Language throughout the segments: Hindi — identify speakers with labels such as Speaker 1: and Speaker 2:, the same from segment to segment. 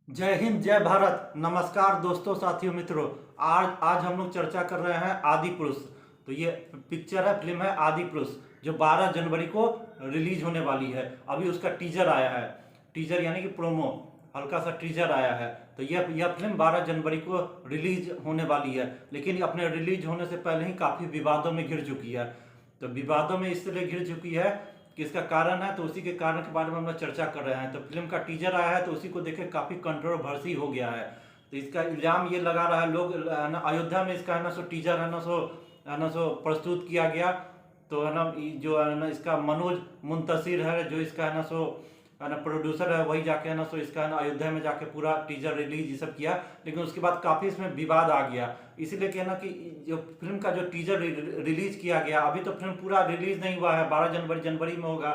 Speaker 1: जय हिंद, जय भारत। नमस्कार दोस्तों, साथियों, मित्रों। आज आज हम लोग चर्चा कर रहे हैं आदि पुरुष। तो ये पिक्चर है, फिल्म है आदि पुरुष, जो 12 जनवरी को रिलीज होने वाली है। अभी उसका टीजर आया है। टीजर यानी कि प्रोमो, हल्का सा टीजर आया है। तो यह फिल्म 12 जनवरी को रिलीज होने वाली है, लेकिन अपने रिलीज होने से पहले ही काफ़ी विवादों में घिर चुकी है। तो विवादों में इसलिए घिर चुकी है कि इसका कारण है, तो उसी के कारण के बारे में हम लोग चर्चा कर रहे हैं। तो फिल्म का टीजर आया है, तो उसी को देखे काफ़ी कंट्रोवर्सी हो गया है। तो इसका इल्ज़ाम ये लगा रहा है लोग, है ना, अयोध्या में इसका है ना सो टीजर है ना सो प्रस्तुत किया गया। तो है ना, जो है ना इसका मनोज मुंतशिर है, जो इसका है ना सो है ना प्रोड्यूसर है, वही जाके है ना सो इसका है ना अयोध्या में जाके पूरा टीजर रिलीज ये सब किया। लेकिन उसके बाद काफ़ी इसमें विवाद आ गया। इसीलिए कहना कि जो फिल्म का जो टीजर रिलीज किया गया, अभी तो फिल्म पूरा रिलीज नहीं हुआ है, 12 जनवरी में होगा,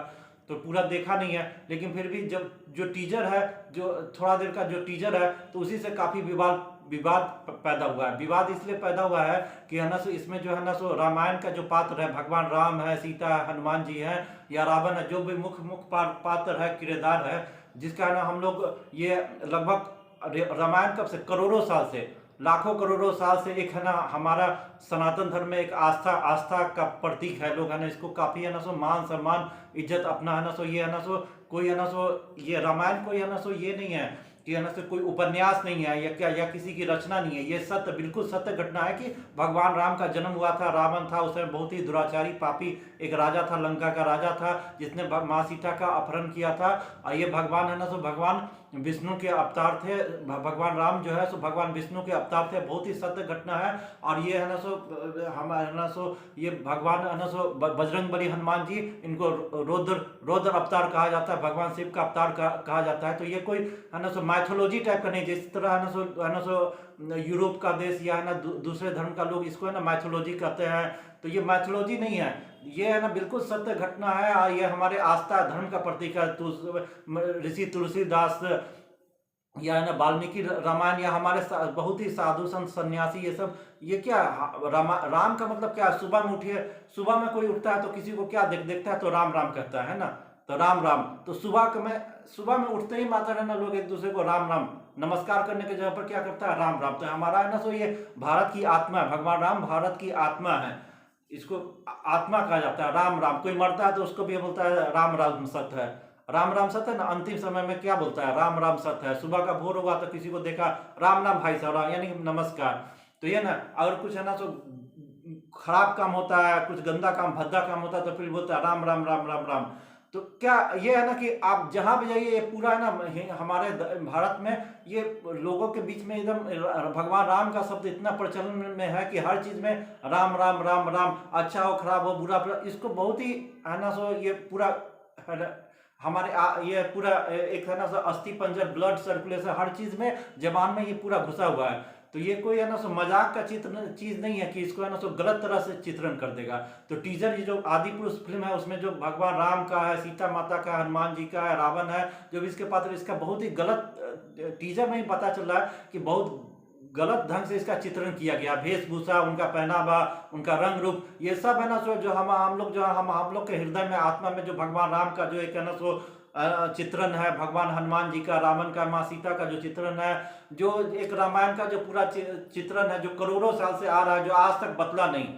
Speaker 1: तो पूरा देखा नहीं है। लेकिन फिर भी जब जो टीजर है, जो थोड़ा देर का जो टीजर है, तो उसी से काफ़ी विवाद विवाद पैदा हुआ है। विवाद इसलिए पैदा हुआ है कि है ना सो इसमें जो है ना सो रामायण का जो पात्र है, भगवान राम है, सीता है, हनुमान जी हैं या रावण है, जो भी मुख्य मुख्य पात्र है, किरदार है, जिसका है ना हम लोग ये लगभग रामायण कब से, करोड़ों साल से, लाखों करोड़ों साल से एक है ना हमारा सनातन धर्म में एक आस्था आस्था का प्रतीक है। लोग है ना इसको काफ़ी है ना सो मान सम्मान इज्जत अपना है ना सो, ये है ना सो कोई है ना सो, ये रामायण कोई है ना सो ये नहीं है कि है ना सो कोई उपन्यास नहीं है या किसी की रचना नहीं है। ये सत्य, बिल्कुल सत्य घटना है कि भगवान राम का जन्म हुआ था। रावण था उस समय बहुत ही दुराचारी पापी एक राजा था, लंका का राजा था, जिसने माँ सीता का अपहरण किया था। और ये भगवान है ना सो भगवान विष्णु के अवतार थे। भगवान राम जो है सो भगवान विष्णु के अवतार थे। बहुत ही सत्य घटना है। और ये है ना सो हम है ना सो ये भगवान है ना सो बजरंग बली हनुमान जी, इनको रौद्र रौद्र अवतार कहा जाता है, भगवान शिव का अवतार कहा जाता है। तो ये कोई है ना सो माइथोलॉजी टाइप का नहीं, जिस तरह है ना सो यूरोप का देश या है ना दूसरे धर्म का लोग इसको है ना माइथोलॉजी कहते हैं। तो ये माइथोलॉजी नहीं है, ये है ना बिल्कुल सत्य घटना है। और ये हमारे आस्था धर्म का प्रतीक है। ऋषि तुलसीदास या है ना वाल्मीकि रामायण या हमारे बहुत ही साधु संत सन्यासी, ये सब ये क्या राम का मतलब क्या है? सुबह में उठिए, सुबह में कोई उठता है तो किसी को क्या देखता है तो राम राम कहता है ना। तो राम राम, तो सुबह में उठते ही माता है ना लोग एक दूसरे को राम राम नमस्कार करने के जगह पर क्या करता है? राम राम। तो हमारा है ना सो ये भारत की आत्मा है, भगवान राम भारत की आत्मा है। इसको आत्मा कहा जाता है, राम राम। कोई मरता है तो उसको भी बोलता है राम राम सत्य है, राम राम सत्य है ना। अंतिम समय में क्या बोलता है? राम राम सत्य है। सुबह का भोर होगा तो किसी को देखा, राम राम भाई साहब, यानी कि नमस्कार। तो ये ना, अगर कुछ है ना सो खराब काम होता है, कुछ गंदा काम भद्दा काम होता है, तो फिर बोलता है राम राम राम राम राम। तो क्या ये है ना कि आप जहां भी जाइए, ये पूरा है ना हमारे भारत में ये लोगों के बीच में एकदम भगवान राम का शब्द इतना प्रचलन में है कि हर चीज में राम राम राम राम, अच्छा हो खराब हो बुरा, इसको बहुत ही है ना सो ये पूरा है ना हमारे ये पूरा एक है ना सो अस्थि पंजर, ब्लड सर्कुलेशन, हर चीज में जबान में ये पूरा घुसा हुआ है। तो ये कोई है ना सो मजाक का चीज नहीं है कि इसको है ना सो गलत तरह से चित्रण कर देगा। तो टीजर ये जो आदि पुरुष फिल्म है, उसमें जो भगवान राम का है, सीता माता का, हनुमान जी का है, रावण है, जो भी इसके पात्र, इसका बहुत ही गलत टीजर में ही पता चल रहा है कि बहुत गलत ढंग से इसका चित्रण किया गया। वेशभूषा, उनका पहनावा, उनका रंग रूप, ये सब है ना सो जो हम लोग जो हम लोग के हृदय में, आत्मा में जो भगवान राम का जो एक है ना सो चित्रण है, भगवान हनुमान जी का, रावण का, माँ सीता का जो चित्रण है, जो एक रामायण का जो पूरा चित्रण है, जो करोड़ों साल से आ रहा है, जो आज तक बदला नहीं।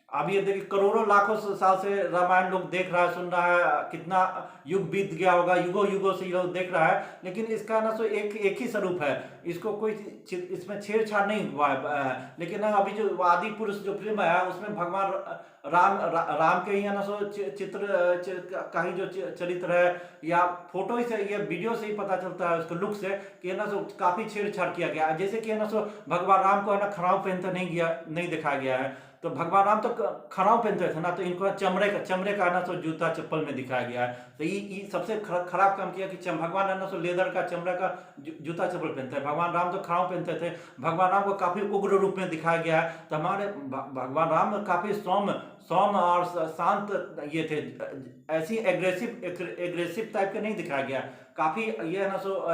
Speaker 1: अभी ये देखिए, करोड़ों लाखों साल से रामायण लोग देख रहा है, सुन रहा है, कितना युग बीत गया होगा, युगों युगों से ये लोग देख रहा है। लेकिन इसका ना सो एक ही स्वरूप है, इसको कोई इसमें छेड़छाड़ नहीं हुआ है। लेकिन अभी जो आदि पुरुष जो फिल्म है, उसमें भगवान राम के ही है ना सो चित्र का ही जो चरित्र है, या फोटो ही से, ये वीडियो से ही पता चलता है उसको लुक से कि है ना सो काफी छेड़छाड़ किया गया है। जैसे कि है ना सो भगवान राम को है ना खड़ाऊ पहनते नहीं दिखाया गया है। तो भगवान राम तो खड़ाऊ पहनते थे ना, तो इनको चमड़े का ना सो जूता चप्पल में दिखाया गया है। तो ये सबसे खराब काम किया कि भगवान है ना सो लेदर का, चमड़ा का जूता चप्पल पहनते हैं। भगवान राम तो खड़ाऊ पहनते थे। भगवान राम को काफी उग्र रूप में दिखाया गया है। तो हमारे भगवान राम काफी सौम्य और शांत ये थे, ऐसी एग्रेसिव टाइप का नहीं दिखाया गया। काफी ये है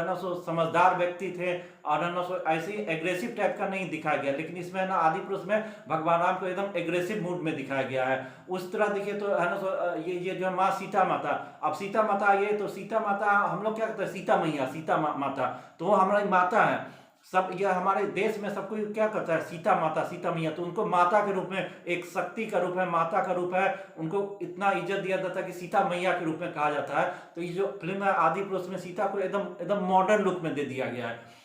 Speaker 1: ना सो समझदार व्यक्ति थे, और है ना सो ऐसी एग्रेसिव टाइप का नहीं दिखाया गया। लेकिन इसमें ना आदि पुरुष में भगवान राम को एकदम एग्रेसिव मूड में दिखाया गया है। उस तरह देखिए तो है ना सो ये जो है माँ सीता माता, अब सीता माता ये तो सीता माता हम लोग क्या कहते हैं, सीता मैया, सीता माता तो वो हमारी माता है। सब ये हमारे देश में सबको क्या कहता है, सीता माता, सीता मैया, तो उनको माता के रूप में, एक शक्ति का रूप है, माता का रूप है, उनको इतना इज्जत दिया जाता है कि सीता मैया के रूप में कहा जाता है। तो ये जो फिल्म है आदि पुरुष में सीता को एकदम एकदम मॉडर्न लुक में दे दिया गया है,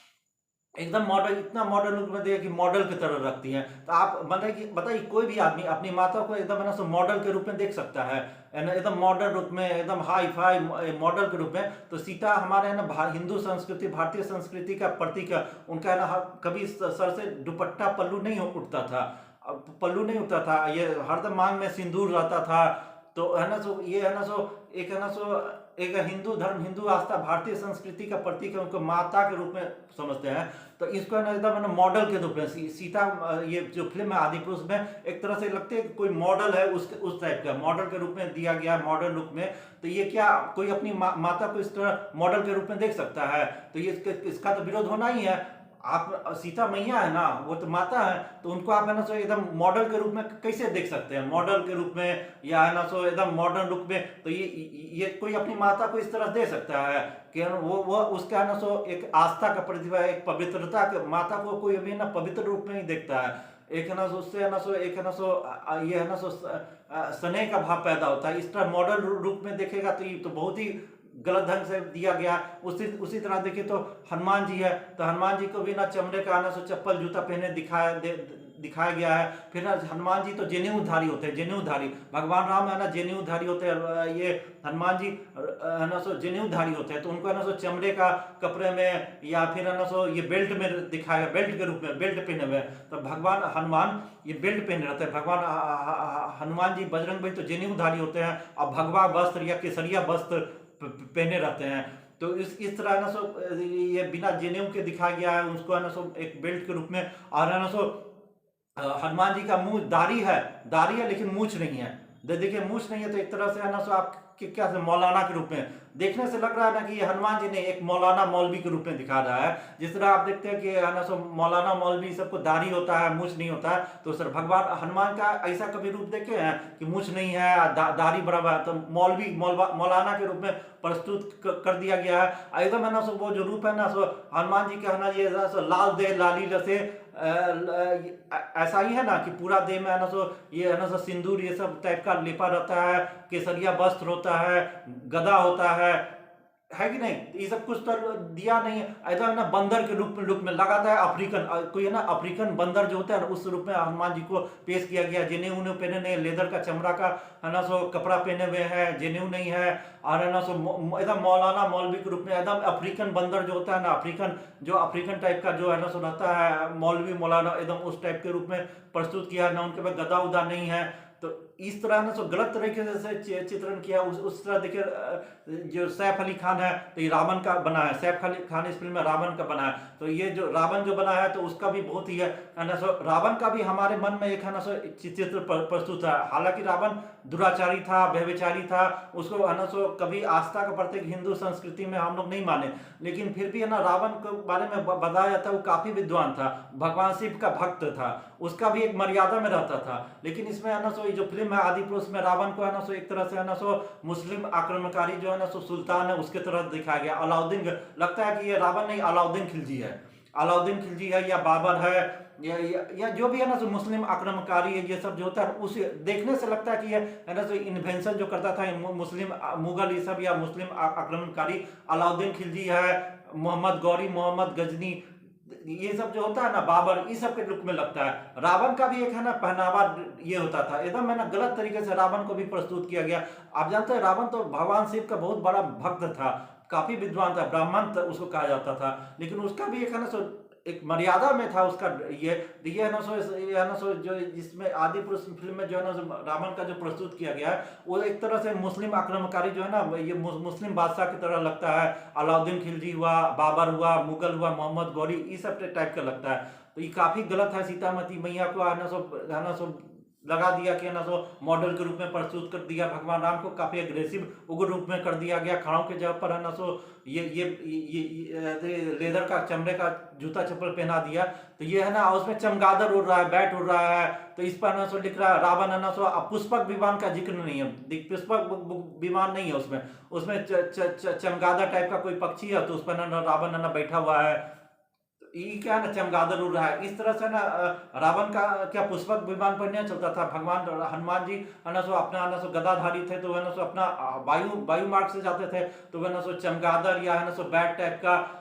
Speaker 1: एकदम मॉडल, इतना मॉडर्न लुक में दिया कि मॉडल की तरह रखती हैं। तो आप बताइए कोई भी आदमी अपनी माता को एकदम है ना सो मॉडल के रूप में देख सकता है ना, एकदम मॉडर्न रूप में, एकदम हाई फाई मॉडल के रूप में। तो सीता हमारे है ना हिंदू संस्कृति, भारतीय संस्कृति का प्रतीक है। उनका है ना कभी सर से दुपट्टा पल्लू नहीं उठता था, पल्लू नहीं उठता था, ये हरदम मांग में सिंदूर रहता था। तो है ना सो ये है ना सो एक है ना सो एक हिंदू धर्म, हिंदू आस्था, भारतीय संस्कृति का प्रतीक है, उनको माता के रूप में समझते हैं। तो इसको है ना एकदम मॉडल के रूप में सीता, ये जो फिल्म है आदि पुरुष में एक तरह से लगते है कि कोई मॉडल है, उस टाइप का मॉडल के रूप में दिया गया, मॉडल लुक में। तो ये क्या कोई अपनी माता को इस तरह मॉडल के रूप में देख सकता है? तो ये इसका तो विरोध होना ही है। आप सीता मैया है ना, वो तो माता है, तो उनको आप है ना सो एकदम मॉडल के रूप में कैसे देख सकते हैं, मॉडल के रूप में, या है ना सो एकदम मॉडर्न लुक में? तो ये कोई अपनी माता को इस तरह दे सकता है कि वो उसका है ना सो एक आस्था का प्रतिभा, एक पवित्रता के, माता को कोई अभी ना पवित्र रूप में ही देखता है। एक है ना सो उससे है ना सो एक है ना सो ये है ना सो स्नेह का भाव पैदा होता है। इस तरह मॉडल रूप में देखेगा तो ये तो बहुत ही गलत ढंग से दिया गया। उसी तरह देखिए तो हनुमान जी है, तो हनुमान जी को भी ना चमड़े का ना सो चप्पल जूता पहने दिखाया गया है। फिर ना हनुमान जी तो जनेऊधारी होते हैं, जनेऊधारी, भगवान राम है ना जनेऊधारी होते हैं, ये हनुमान जी है ना सो जनेऊधारी होते हैं। तो उनको है ना सो चमड़े का कपड़े में, या फिर है ना सो ये बेल्ट में दिखाया, बेल्ट के रूप में बेल्ट पहने हुए। तो भगवान हनुमान ये बेल्ट पहने रहते हैं। भगवान हनुमान जी बजरंगबली तो जनेऊधारी होते हैं, और भगवा वस्त्र या केसरिया वस्त्र पहने रहते हैं। तो इस तरह ना सो ये बिना जनेऊ के दिखाया गया है उसको, है ना सो एक बेल्ट के रूप में। और है ना सो हनुमान जी का मुंह, दाढ़ी है लेकिन मूछ नहीं है। देखिए मूछ नहीं है, तो एक तरह से है ना सो आप क्या से मौलाना के रूप में देखने से लग रहा है ना कि ये हनुमान जी ने एक मौलाना मौलवी के रूप में दिखा रहा है। जिस तरह आप देखते हैं कि है ना सो मौलाना मौलवी सबको दाढ़ी होता है, मूछ नहीं होता है। तो सर भगवान हनुमान का ऐसा कभी रूप देखे हैं कि मूछ नहीं है, दाढ़ी बराबर है? तो मौलाना के रूप में प्रस्तुत कर दिया गया है। एकदम है ना सो वो जो रूप है ना सो हनुमान जी का है ना, ये लाल दे लाली जैसे ऐसा ही है ना कि पूरा देह में है ना सो ये है ना सो सिंदूर ये सब टाइप का लिपा रहता है, केसरिया वस्त्र होता है, गदा होता है कि नहीं? ये सब कुछ तो दिया नहीं है। ऐसा है ना बंदर के लुक में लगाता है, अफ्रीकन कोई है ना, अफ्रीकन बंदर जो होता है उस रूप में हनुमान जी को पेश किया गया। जनेऊ उन्हें पहने नहीं, लेदर का चमड़ा का है ना सो कपड़ा पहने हुए हैं, जनेऊ नहीं है। और है ना सो एकदम मौलाना मौलवी के रूप में, एकदम अफ्रीकन बंदर जो होता है ना, अफ्रीकन टाइप का जो है ना सो रहता है मौलवी मौलाना, एकदम उस टाइप के रूप में प्रस्तुत किया ना। उनके पास गदा उदा नहीं है। तो इस तरह ना सो गलत तरीके से चित्रण किया। उस तरह देखिए जो सैफ अली खान है, तो ये रावण का बना है, सैफ अली खान इस फिल्म में रावण का बना है। तो ये जो रावण जो बना है तो उसका भी बहुत ही है ना सो, रावण का भी हमारे मन में एक है ना सो चित्र प्रस्तुत है। हालांकि रावण दुराचारी था, व्यभिचारी था, उसको है ना सो कभी आस्था का प्रतीक हिंदू संस्कृति में हम लोग नहीं माने। लेकिन फिर भी है ना रावण के बारे में बताया जाता है वो काफी विद्वान था, भगवान शिव का भक्त था, उसका भी एक मर्यादा में रहता था। लेकिन इसमें है ना सो जो फिल्म है आदि पुरुष में रावण को है ना सो एक तरह से है ना सो मुस्लिम आक्रमणकारी जो है ना सो सुल्तान है उसके तरह दिखाया गया। अलाउद्दीन, लगता है कि ये रावण नहीं अलाउद्दीन खिलजी है, अलाउद्दीन खिलजी है या बाबर है या जो भी है ना सो मुस्लिम आक्रमणकारी है। ये सब जो होता है उसे देखने से लगता है कि ये है ना सो इन्वेंशन जो करता था मुस्लिम मुगल ये सब या मुस्लिम आक्रमणकारी अलाउद्दीन खिलजी है, मोहम्मद गौरी, मोहम्मद गजनी, ये सब जो होता है ना बाबर, इस सब के लुक में लगता है। रावण का भी एक है ना पहनावा ये होता था, एकदम है ना गलत तरीके से रावण को भी प्रस्तुत किया गया। आप जानते हैं रावण तो भगवान शिव का बहुत बड़ा भक्त था, काफी विद्वान था, ब्राह्मण उसको कहा जाता था। लेकिन उसका भी एक है ना सो एक मर्यादा में था उसका। ये है ना सो ये है ना सो जो जिसमें आदि पुरुष फिल्म में जो है ना रावण का जो प्रस्तुत किया गया है वो एक तरह से मुस्लिम आक्रमणकारी जो है ना ये मुस्लिम बादशाह की तरह लगता है। अलाउद्दीन खिलजी हुआ, बाबर हुआ, मुगल हुआ, मोहम्मद गौरी, इस सब टाइप का लगता है। तो ये काफी गलत है। सीतामती मैया को है ना सो लगा दिया कि है ना सो मॉडल के रूप में प्रस्तुत कर दिया, भगवान राम को काफी एग्रेसिव उग्र रूप में कर दिया गया, खड़ाओं के जगह पर है ना सो ये लेदर का चमड़े का जूता चप्पल पहना दिया। तो ये है ना उसमें चमगादड़ उड़ रहा है, बैट उड़ रहा है, तो इस पर ना सो लिख रहा है रावण है ना सो पुष्पक विमान का जिक्र नहीं है, पुष्पक विमान नहीं है उसमें, उसमें चमगादड़ टाइप का कोई पक्षी है, तो उस पर ना रावण है ना बैठा हुआ है, ये क्या ना चमगादड़ उड़ रहा है। इस तरह से ना रावण का क्या पुष्पक विमान पर नहीं चलता था, भगवान हनुमान जी है ना सो अपना ना सो गदाधारी थे, तो है ना सो अपना वायु मार्ग से जाते थे, तो वह ना सो चमगादड़ या है ना सो बैट टाइप का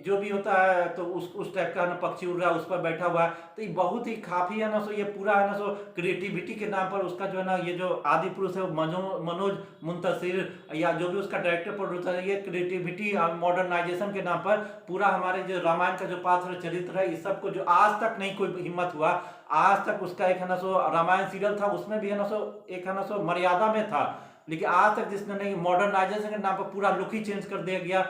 Speaker 1: जो भी होता है, तो उस टाइप का ना पक्षी उड़ रहा है, उस पर बैठा हुआ है। तो ये बहुत ही काफी है ना सो ये पूरा है ना सो क्रिएटिविटी के नाम पर उसका जो है ना ये जो आदि पुरुष है मनोज मुंतशिर या जो भी उसका डायरेक्टर प्रोड्यूसर है, ये क्रिएटिविटी मॉडर्नाइजेशन के नाम पर पूरा हमारे जो रामायण का जो पात्र चरित्र है, इस सब को जो आज तक नहीं कोई हिम्मत हुआ, आज तक उसका एक है ना सो रामायण सीरियल था, उसमें भी है ना सो एक है ना सो मर्यादा में था, लेकिन आज तक जिसने नहीं मॉडर्नाइजेशन के नाम पर पूरा लुक ही चेंज कर दिया गया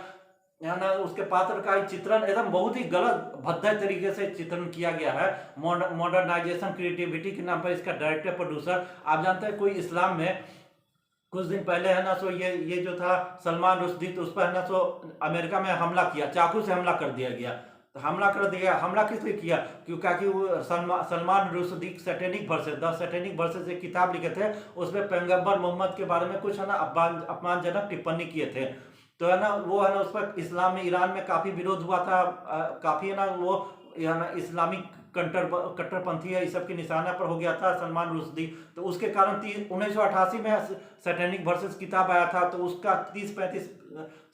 Speaker 1: है ना, उसके पात्र का चित्रण एकदम बहुत ही गलत भद्दे तरीके से चित्रण किया गया है। मॉडर्नाइजेशन क्रिएटिविटी के नाम पर इसका डायरेक्टर प्रोड्यूसर, आप जानते हैं कोई इस्लाम में कुछ दिन पहले है ना सो ये जो था सलमान रुश्दी, तो उस पर है ना सो अमेरिका में हमला किया, चाकू से हमला कर दिया गया। तो हमला कर दिया, हमला किस लिए किया, क्योंकि वो Salman Rushdie satanic versus the satanic versus एक किताब लिखे थे, उसमें पैगंबर मोहम्मद के बारे में कुछ है ना अपमानजनक टिप्पणी किए थे। तो है ना वो है ना उस पर इस्लाम में ईरान में काफी विरोध हुआ था, काफी है ना वो है ना इस्लामिक कट्टरपंथी है, इस सब के निशाना पर हो गया था सलमान रुश्दी। तो उसके कारण 1988 में सैटेनिक वर्सेस किताब आया था, तो उसका 30-35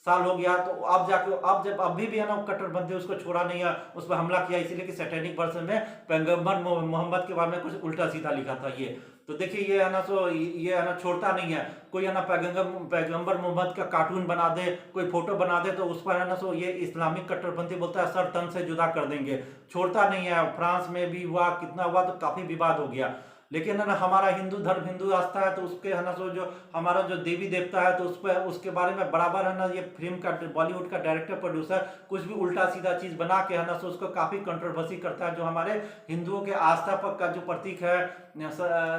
Speaker 1: साल हो गया, तो अब जाके अब जब अभी भी है ना कट्टरपंथी उसको छोड़ा नहीं है, उस पर हमला किया, इसीलिए कि सैटेनिक वर्सेस में पैगंबर मोहम्मद के बारे में कुछ उल्टा सीधा लिखा था ये। तो देखिए ये है ना सो ये है ना छोड़ता नहीं है, कोई है ना पैगंबर मोहम्मद का कार्टून बना दे, कोई फोटो बना दे, तो उस पर है ना सो ये इस्लामिक कट्टरपंथी बोलता है सर तन से जुदा कर देंगे, छोड़ता नहीं है। फ्रांस में भी हुआ, कितना हुआ, तो काफी विवाद हो गया। लेकिन है ना हमारा हिंदू धर्म हिंदू आस्था है, तो उसके है ना सो जो हमारा जो देवी देवता है, तो उस पर उसके बारे में बराबर है ना ये फिल्म का बॉलीवुड का डायरेक्टर प्रोड्यूसर कुछ भी उल्टा सीधा चीज बना के है ना सो उसको काफी कंट्रोवर्सी करता है, जो हमारे हिंदुओं के आस्था पर का जो प्रतीक है,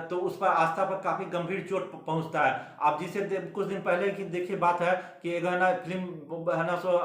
Speaker 1: तो उस पर आस्था पर काफी गंभीर चोट पहुंचता है। आप जिसे कुछ दिन पहले की देखिए बात है कि एक है ना फिल्म है ना सो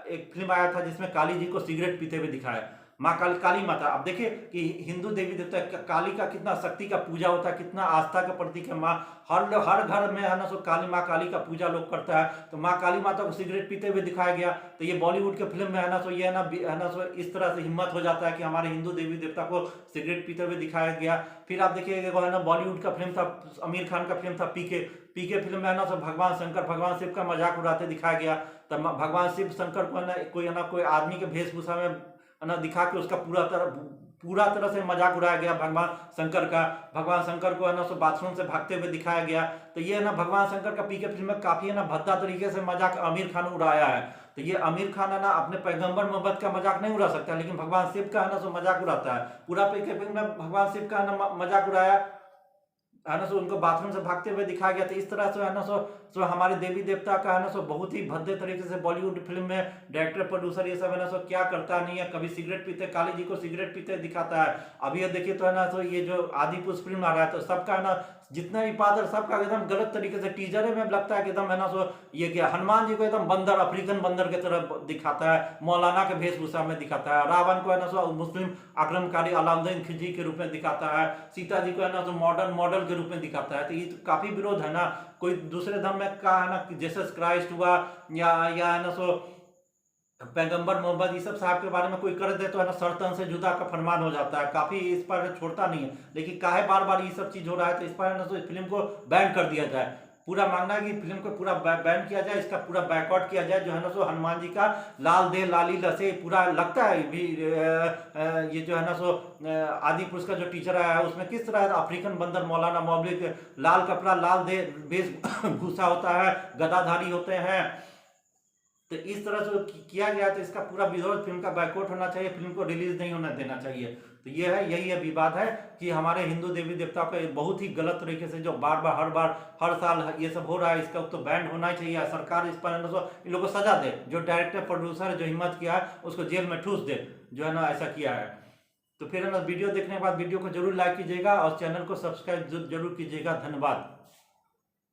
Speaker 1: एक फिल्म आया था जिसमें काली जी को सिगरेट पीते हुए दिखाया, माँ काली माता। अब देखिए कि हिंदू देवी देवता काली का कितना शक्ति का पूजा होता है, कितना आस्था का प्रतीक है माँ, हर घर में है ना सो काली माँ काली का पूजा लोग करता है, तो माँ काली माता को सिगरेट पीते हुए दिखाया गया। तो ये बॉलीवुड के फिल्म में है ना सो ये है ना सो इस तरह से हिम्मत हो जाता है कि हमारे हिंदू देवी देवता को सिगरेट पीते हुए दिखाया गया। फिर आप देखिए है ना बॉलीवुड का फिल्म था, आमिर खान का फिल्म था पीके फिल्म में है ना सो भगवान शिव का मजाक उड़ाते दिखाया गया। तब भगवान शिव शंकर को है ना कोई आदमी के वेशभूषा में ना दिखा के उसका पूरा तरह से मजाक उड़ाया गया भगवान शंकर को है ना सो बाथरूम से भागते हुए दिखाया गया। तो ये है ना भगवान शंकर का पीके फिल्म में काफी है ना भद्दा तरीके से मजाक आमिर खान उड़ाया है। तो ये आमिर खान है ना अपने पैगंबर मोहम्मद का मजाक नहीं उड़ा सकता, लेकिन भगवान शिव का है ना सो मजाक उड़ाता है। पूरा पीके फिल्म में भगवान शिव का है ना मजाक उड़ाया है ना सो उनको बाथरूम से भागते हुए दिखाया गया। तो इस तरह से है ना सो हमारे देवी देवता का है ना सो बहुत ही भद्दे तरीके से बॉलीवुड फिल्म में डायरेक्टर प्रोड्यूसर ये सब है ना सो क्या करता नहीं है, कभी सिगरेट पीते काली जी को सिगरेट पीते दिखाता है। अभी ये देखिए तो है ना सो ये जो आदि पुरुष फिल्म आ रहा है, तो सबका है ना जितना भी पात्र सबका एकदम गलत तरीके से टीजर में लगता है कि एकदम है ना सो ये क्या हनुमान जी को एकदम बंदर अफ्रीकन बंदर की तरह दिखाता है, मौलाना के वेशभूषा में दिखाता है, रावण को है ना सो मुस्लिम आक्रमणकारी अलाउद्दीन खिलजी के रूप में दिखाता है, सीता जी को है ना सो मॉडर्न मॉडल के रूप में दिखाता है। तो ये तो काफी विरोध है ना। कोई दूसरे धर्म में का है ना जीसस क्राइस्ट हुआ या है ना सो पैगंबर मोहम्मद ये सब साहब के बारे में कोई कर दे तो है ना सरतन से जुदा का फरमान हो जाता है, काफी इस पर छोड़ता नहीं है। लेकिन काहे बार बार ये सब चीज हो रहा है, तो इस पर है ना तो इस फिल्म को बैन कर दिया जाए। पूरा मांगना है कि फिल्म को पूरा बैन किया जाए, इसका पूरा बैकआउट किया जाए। जो है ना सो हनुमान जी का लाल दे लाली लसे पूरा लगता है भी ये जो है ना सो आदि पुरुष का जो टीचर आया है उसमें किस तरह अफ्रीकन बंदर मौलाना मौलवी लाल कपड़ा लाल दे वेशभूषा होता है, गदाधारी होते हैं। तो इस तरह से किया गया, तो इसका पूरा विरोध, फिल्म का बैकआउट होना चाहिए, फिल्म को रिलीज नहीं होने देना चाहिए। तो ये है यही है विवाद है कि हमारे हिंदू देवी देवता का बहुत ही गलत तरीके से जो बार हर साल ये सब हो रहा है, इसका तो बैंड होना ही चाहिए। सरकार इस पर इन लोगों को सजा दे, जो डायरेक्टर प्रोड्यूसर जो हिम्मत किया है उसको जेल में ठूस दे, जो है ना ऐसा किया है। तो फिर है ना वीडियो देखने के बाद वीडियो को जरूर लाइक कीजिएगा और चैनल को सब्सक्राइब जरूर कीजिएगा। धन्यवाद।